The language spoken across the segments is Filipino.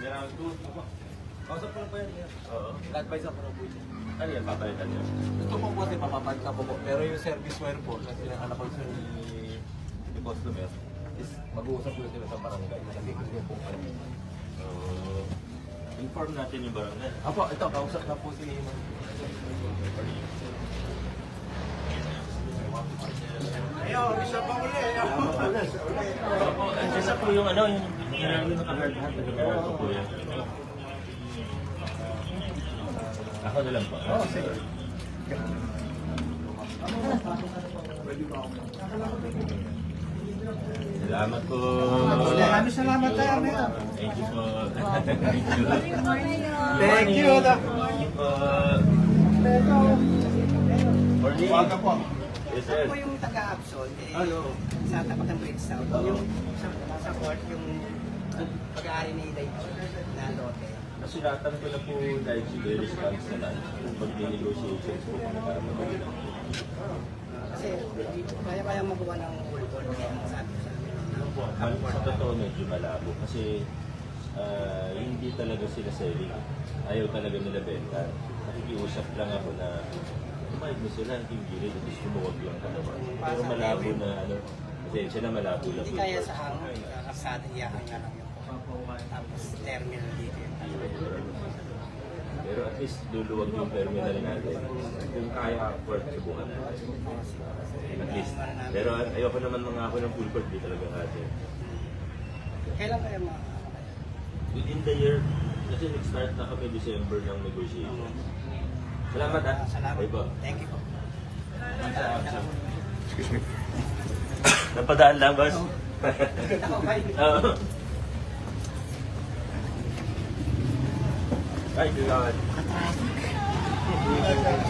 Meron ito. Kausap ko lang po yan. Oo. Advise ako na po yun. Ano yan, papalitan niyo? Ito po po kasi mapapalitan ko po. Pero yung service wire po, kasi yung anak ko ni customer, is mag-uusap po sila sa barangay. Nagiging ko po kami. So, inform natin yung barangay. Apo, ito, kausap na po si Ayaw, isa pa uli. Opo, isa po yung ano, yung nakahard-hard na gagawin ko po yan. Ako na lang po. Oo, sige. Salamat po. Maraming salamat tayo. Thank you po. Thank you. Morning po. Morning. Welcome po. Yes, sir. Ako yung taga-Absol, sa tapat ng Bridgetown. Yung sa court, yung pag-aari ni Day na lote. Nasulatan ko na po dahil si Beres Camps na lang. Pag-negotiations po kami para maganda. Kasi kaya magawa ng full court, kaya ang sabi ko sa amin. Sa totoo medyo malabo kasi hindi talaga sila selling. Ayaw talaga nila benta. Nakikiusap lang ako na kumain mo sila, yung gilid, at least lumuwag lang kalawa. Pero malabo na ano, pasensya na malabo lang. Hindi kaya sa hangin, kakasada iyakan na lang yun. Tapos terminal dito yun. Pero at least luluwag yung terminal natin. Kung kaya, worth subukan natin. At least. Pero ayoko naman mga ako ng full court, di talaga natin. Kailan kaya mga Within the year, kasi nag-start na kami December ng negotiation. Salamat ha. salamat. Bye po. Thank you po. Excuse me. Napadaan lang, boss. Oo. Ay, kailangan.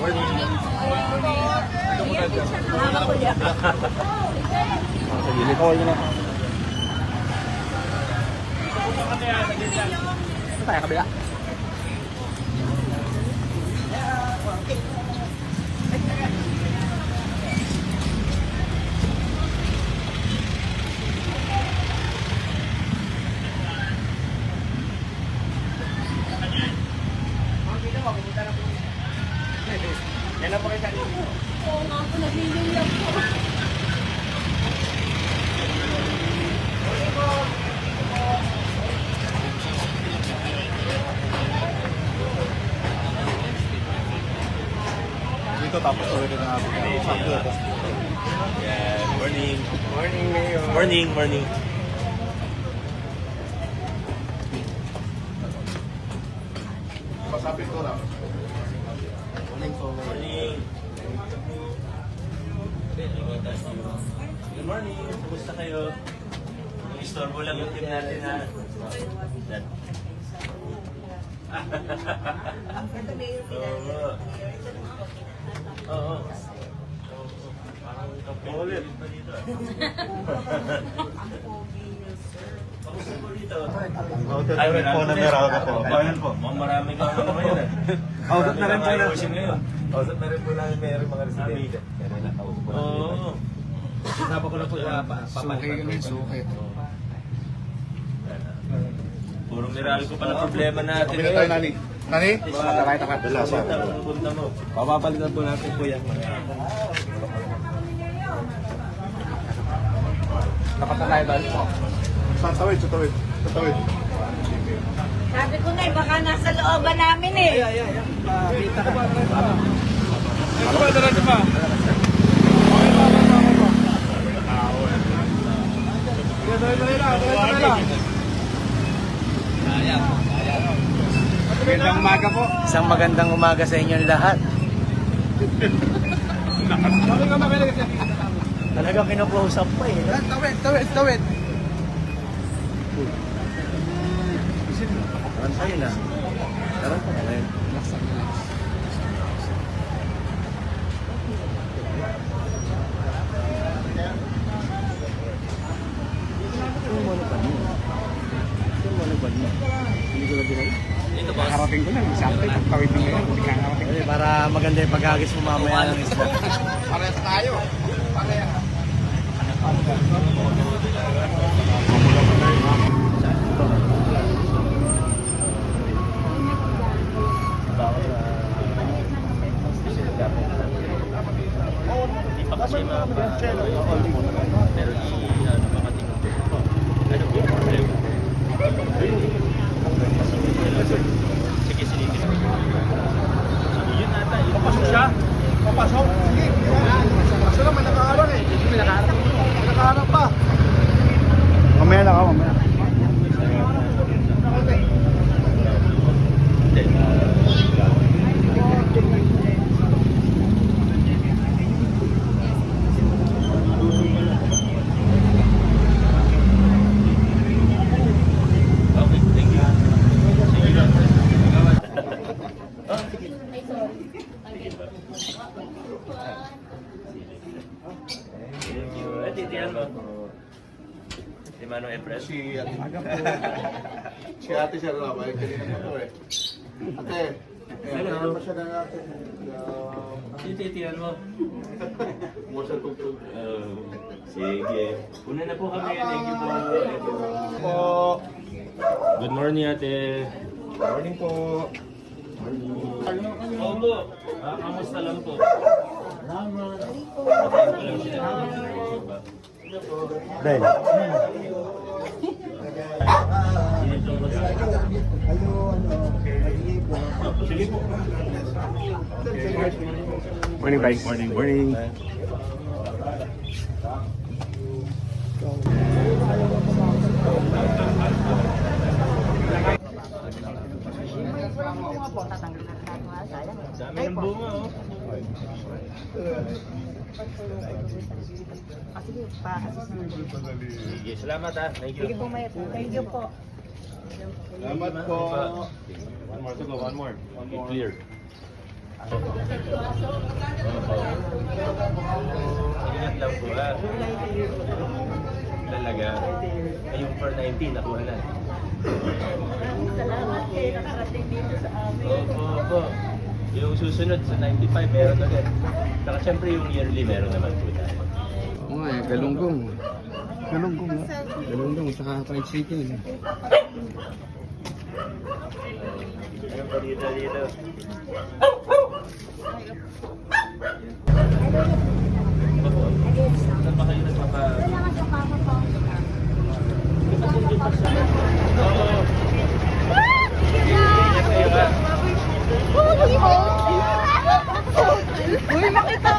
Morning. Ikaw yun na. Tayo kabila. Yan lang po kayo sa inyo. Oo nga po, nag-iiyak po. Dito tapos ulit na natin. Yeah, morning. Morning, Mayor. Morning, morning. Masapit ko lang. Morning po. Morning. Good morning. Kumusta kayo? Istorbo lang yung team natin na. Yan. Oo. Oo. Parang kapulit pa dito. Kamusta po dito? Ay, po na meron ka po. Ayun po. Marami ka ano ngayon eh. Kausap na rin po na. Ngayon. Kausap na rin po namin mayroong mga residente. Pero nakausap po namin. Oo. Sinabi ko lang po na papalitan. Suki. Purong miral ko pala problema natin. Kami na tayo, Nani. Nani? Nakakita ka. Dala siya. Punta mo. Papapalitan po natin po yan. Nakatanay dahil po. Sa tawid. Sabi ko nga, baka nasa looban namin eh. Kita ka. Ano ba, dala pa? Magandang umaga po. Isang magandang umaga sa inyong lahat. Talagang kinaklausap pa eh. Tawid. Parang sa'yo na. Parang pa ngayon. Hindi ko lang ginagawa. Dito boss. Nakarating ko lang. Sakto, tawid din ngayon. Hindi kakarating. Kasi para maganda yung paghagis mo mamaya ng isda. Parehas tayo. Parehas. Manong Empress. Si Ate Sir Rabay, kanina pa to eh. Ate, ano pa siya na natin? Titiyan mo. Mo sa tugtog. Sige. Una na po kami. Thank you po. Po. Good morning, ate. Morning po. Opo. Kamusta lang po? Salamat. Patayin ko lang sila. Dahil. Sige po. Morning, guys. Morning. Dami ng bunga, oh. Sige, salamat ha. Thank you. Thank you po. Salamat po. One more to go, one more. Okay, clear. Ingat lang po ha. Talaga. Yung 490, nakuha na. Salamat kayo nakarating dito sa amin. Opo. Yung susunod sa 95, meron ulit. Saka syempre yung yearly, meron naman po tayo. Oo nga eh, galunggong. Galunggong na. Galunggong, saka fried chicken. Ano pa dito? Opo. Saan ba kayo nagpapa... Oo. Ingat kayo ha. Uy, makita